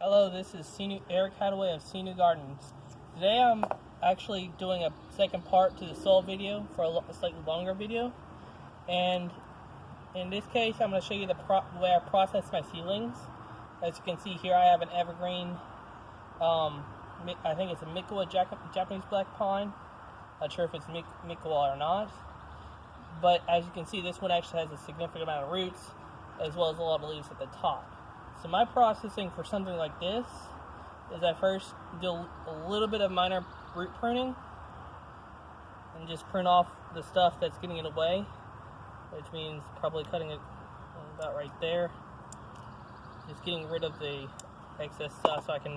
Hello, this is Eric Hadaway of Seinu Gardens. Today I'm actually doing a second part to the soil video for a slightly longer video. And in this case, I'm going to show you the way I process my seedlings. As you can see here, I have an evergreen, I think it's a Mikowa Japanese black pine. Not sure if it's Mikowa or not. But as you can see, this one actually has a significant amount of roots, as well as a lot of leaves at the top. So my processing for something like this is I first do a little bit of minor root pruning and just prune off the stuff that's getting in the way, which means probably cutting it about right there. Just getting rid of the excess stuff so I can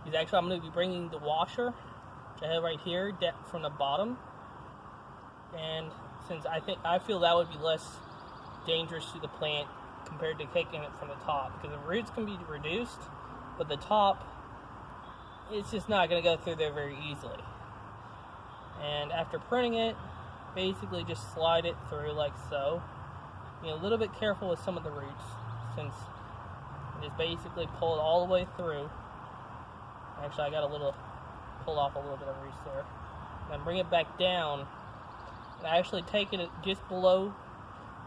use. Actually, I'm going to be bringing the washer, which I have right here, from the bottom. And since I feel that would be less dangerous to the plant compared to taking it from the top, because the roots can be reduced, but the top, it's just not going to go through there very easily. And after pruning it, basically just slide it through like so. Be a little bit careful with some of the roots, since you just basically pull it all the way through. Actually, I got pull off a little bit of roots there. And then bring it back down, and I actually take it just below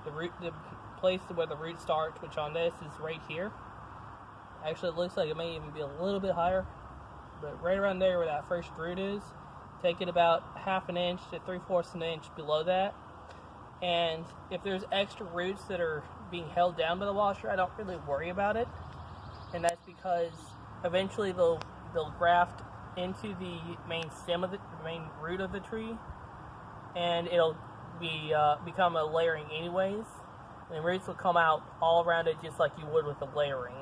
the place where the root starts, which on this is right here. Actually, it looks like it may even be a little bit higher, but right around there where that first root is, take it about ½ an inch to 3/4 an inch below that. And if there's extra roots that are being held down by the washer, I don't really worry about it, and that's because eventually they'll graft into the main stem of the main root of the tree, and it'll become a layering anyways. And the roots will come out all around it just like you would with a layering,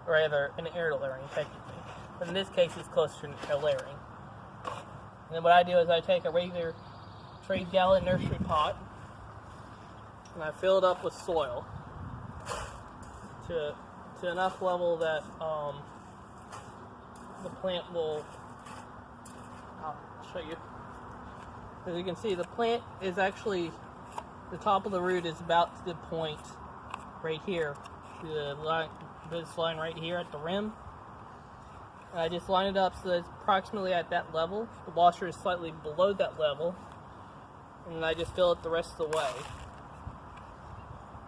or rather an air layering technically. But in this case, it's closer to a layering. And then what I do is I take a regular 3-gallon nursery pot and I fill it up with soil to enough level that the plant will. I'll show you. As you can see, the plant is actually, the top of the root is about to the point right here, to this line right here at the rim. And I just line it up so that it's approximately at that level. The washer is slightly below that level, and then I just fill it the rest of the way.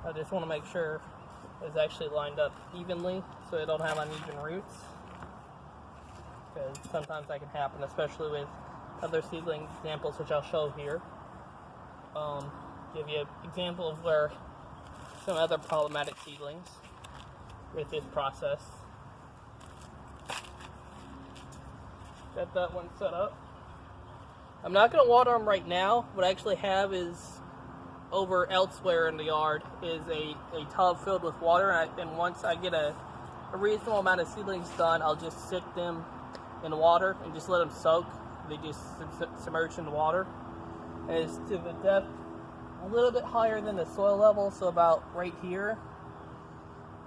I just want to make sure it's actually lined up evenly so I don't have uneven roots, because sometimes that can happen, especially with other seedling examples, which I'll show here. Give you an example of where some other problematic seedlings with this process. Got that one set up. I'm not going to water them right now. What I actually have is over elsewhere in the yard is a tub filled with water, and once I get a reasonable amount of seedlings done, I'll just sit them in water and just let them soak. They just submerge in the water, and it's to the depth a little bit higher than the soil level, so about right here.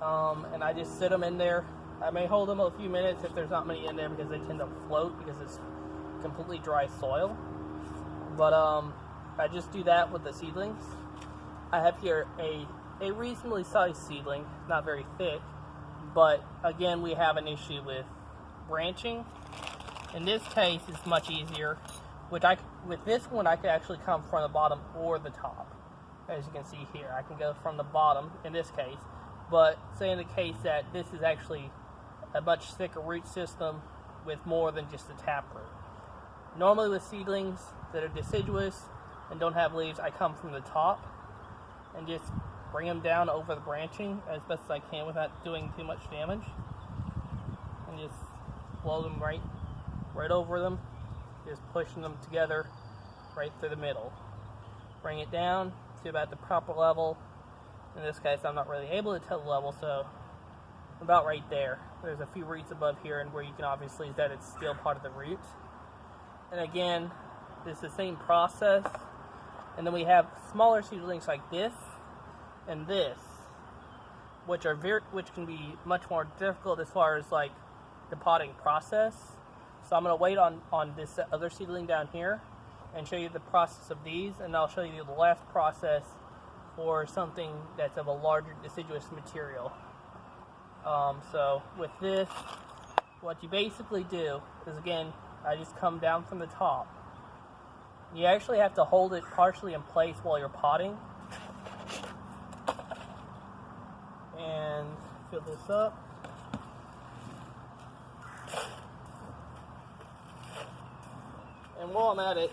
And I just sit them in there. I may hold them a few minutes if there's not many in there, because they tend to float because it's completely dry soil. But I just do that with the seedlings. I have here a reasonably sized seedling, not very thick, but again, we have an issue with branching. In this case, it's much easier. With this one, I can actually come from the bottom or the top. As you can see here, I can go from the bottom in this case. But say in the case that this is actually a much thicker root system with more than just a taproot. Normally with seedlings that are deciduous and don't have leaves, I come from the top and just bring them down over the branching as best as I can without doing too much damage. And just blow them right over them, just pushing them together right through the middle. Bring it down to about the proper level. In this case, I'm not really able to tell the level, so about right there. There's a few roots above here, and where you can obviously see that it's still part of the root. And again, it's the same process. And then we have smaller seedlings like this and this, which can be much more difficult as far as like the potting process. So I'm going to wait on this other seedling down here and show you the process of these, and I'll show you the last process for something that's of a larger deciduous material. So with this, what you basically do is, again, I just come down from the top. You actually have to hold it partially in place while you're potting. And fill this up. And while I'm at it,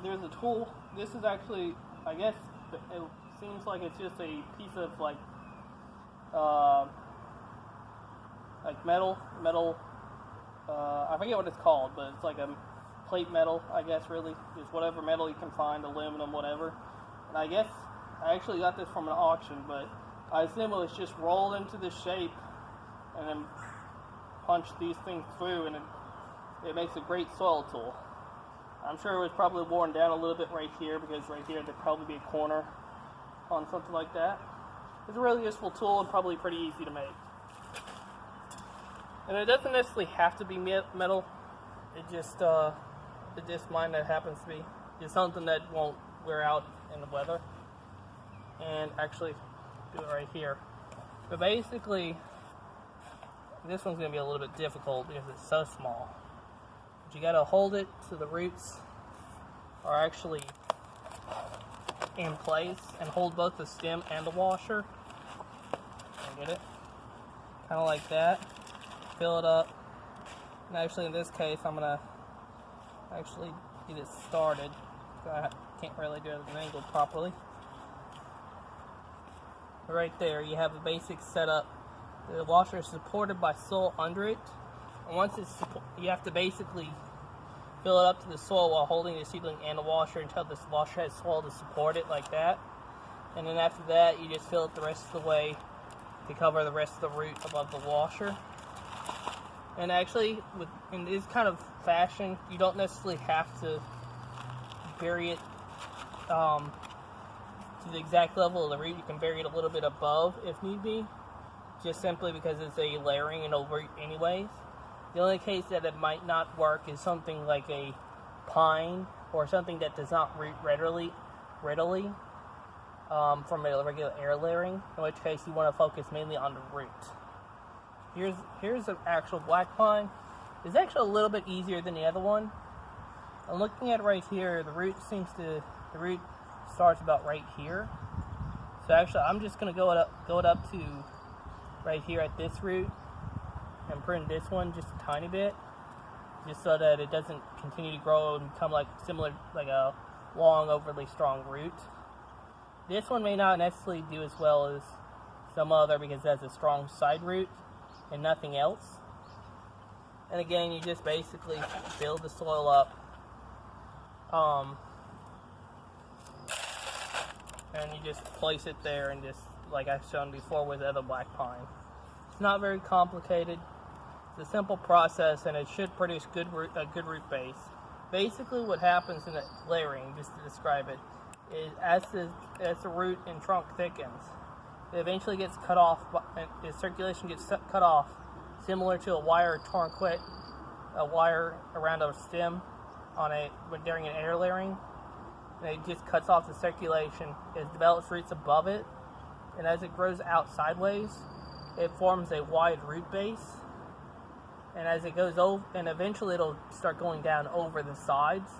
there's a tool. This is actually, I guess, it seems like it's just a piece of like metal. I forget what it's called, but it's like a plate metal, I guess, really. Just whatever metal you can find, aluminum, whatever. And I guess I actually got this from an auction, but I assume it was just rolled into this shape and then punch these things through, and it makes a great soil tool. I'm sure it was probably worn down a little bit right here, because right here there'd probably be a corner on something like that. It's a really useful tool and probably pretty easy to make. And it doesn't necessarily have to be metal. It's just mine that happens to be. It's something that won't wear out in the weather. And actually, do it right here. But basically, this one's going to be a little bit difficult because it's so small. But you got to hold it so the roots are actually in place, and hold both the stem and the washer. Get it? Kind of like that. Fill it up. And actually, in this case, I'm going to actually get it started. I can't really do it at an angle properly. Right there, you have a basic setup. The washer is supported by soil under it. And once it's you have to basically fill it up to the soil while holding the seedling and the washer until this washer has soil to support it, like that. And then after that, you just fill it the rest of the way to cover the rest of the root above the washer. And actually, in this kind of fashion, you don't necessarily have to bury it to the exact level of the root. You can bury it a little bit above if need be, just simply because it's a layering and over anyways. The only case that it might not work is something like a pine or something that does not root readily from a regular air layering, in which case you want to focus mainly on the root. Here's an actual black pine. It's actually a little bit easier than the other one. I'm looking at it right here. The root starts about right here. So actually, I'm just gonna go it up to right here at this root, and prune this one just a tiny bit, just so that it doesn't continue to grow and become like a long, overly strong root. This one may not necessarily do as well as some other because it has a strong side root and nothing else. And again, you just basically build the soil up, and you just place it there, and just like I've shown before with the other black pine. It's not very complicated. It's a simple process, and it should produce a good root base. Basically, what happens in the layering, just to describe it, is as the root and trunk thickens, it eventually gets cut off, and the circulation gets cut off, similar to a wire around a stem during an air layering. And it just cuts off the circulation. It develops roots above it, and as it grows out sideways, it forms a wide root base. And as it goes over, and eventually it'll start going down over the sides,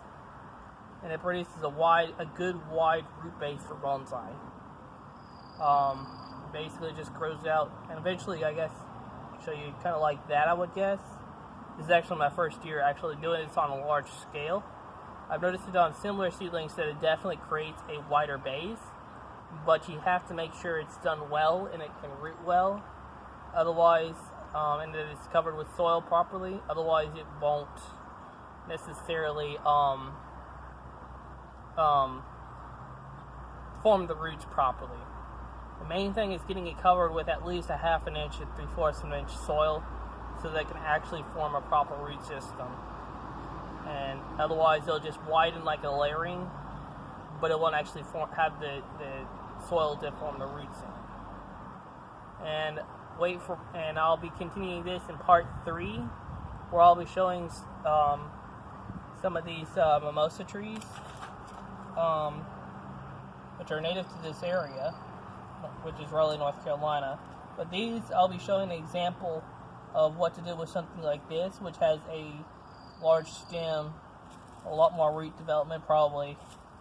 and it produces a good wide root base for bonsai. Basically, it just grows out, and eventually, I guess, show you kind of like that, I would guess. This is actually my first year actually doing this on a large scale. I've noticed it on similar seedlings that it definitely creates a wider base, but you have to make sure it's done well and it can root well. Otherwise, and that it's covered with soil properly. Otherwise, it won't necessarily form the roots properly. The main thing is getting it covered with at least a ½ inch to 3/4 of an inch soil, so that it can actually form a proper root system. And otherwise, it'll just widen like a layering, but it won't actually have the soil to form the roots in. And I'll be continuing this in part 3, where I'll be showing some of these mimosa trees, which are native to this area, which is Raleigh, North Carolina. But these, I'll be showing an example of what to do with something like this, which has a large stem, a lot more root development probably,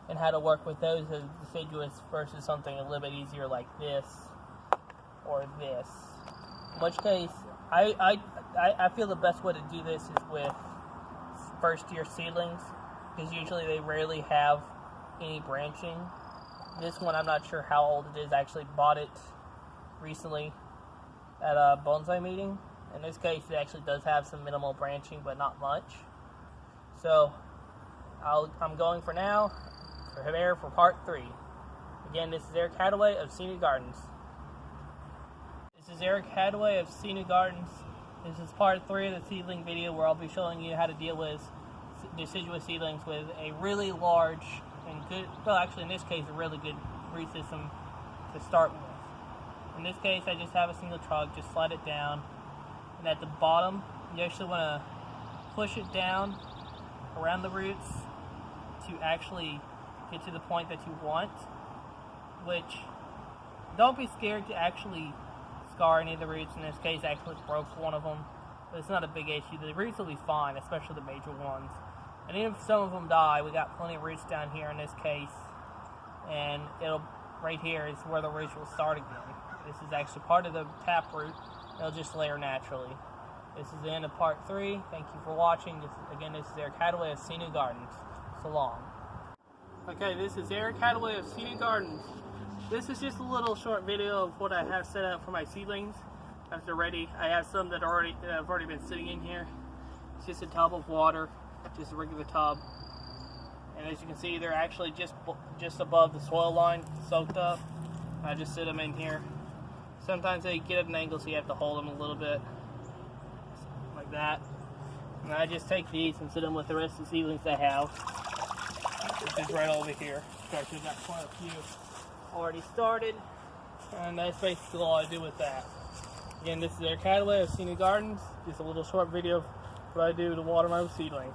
and how to work with those as deciduous versus something a little bit easier like this or this. In which case, I feel the best way to do this is with first year seedlings, because usually they rarely have any branching. This one, I'm not sure how old it is. I actually bought it recently at a bonsai meeting. In this case, it actually does have some minimal branching, but not much. So, I'm going for now, prepare for part 3. Again, this is Eric Hadaway of Seinu Gardens. This is Eric Hadaway of Seinu Gardens. This is part 3 of the seedling video, where I'll be showing you how to deal with deciduous seedlings with a really large and good, well actually in this case a really good root system to start with. In this case I just have a single trunk, just slide it down, and at the bottom you actually want to push it down around the roots to actually get to the point that you want, which don't be scared to actually scar any of the roots. In this case I actually broke one of them, but it's not a big issue. The roots will be fine, especially the major ones. And even if some of them die, we got plenty of roots down here in this case, and it'll, right here is where the roots will start again. This is actually part of the tap root. It'll just layer naturally. This is the end of part 3. Thank you for watching. This is Eric Hadaway of Seinu Gardens. So long. Okay, this is Eric Hadaway of Seinu Gardens. This is just a little short video of what I have set up for my seedlings as they're ready. I have some that have already been sitting in here. It's just a tub of water. Just a regular tub, and as you can see, they're actually just above the soil line, soaked up. I just sit them in here. Sometimes they get at an angle, so you have to hold them a little bit, like that. And I just take these and sit them with the rest of the seedlings I have, which is right over here. I've got quite a few already started, and that's basically all I do with that. Again, this is Eric Hadaway of Seinu Gardens. Just a little short video of what I do to water my seedlings.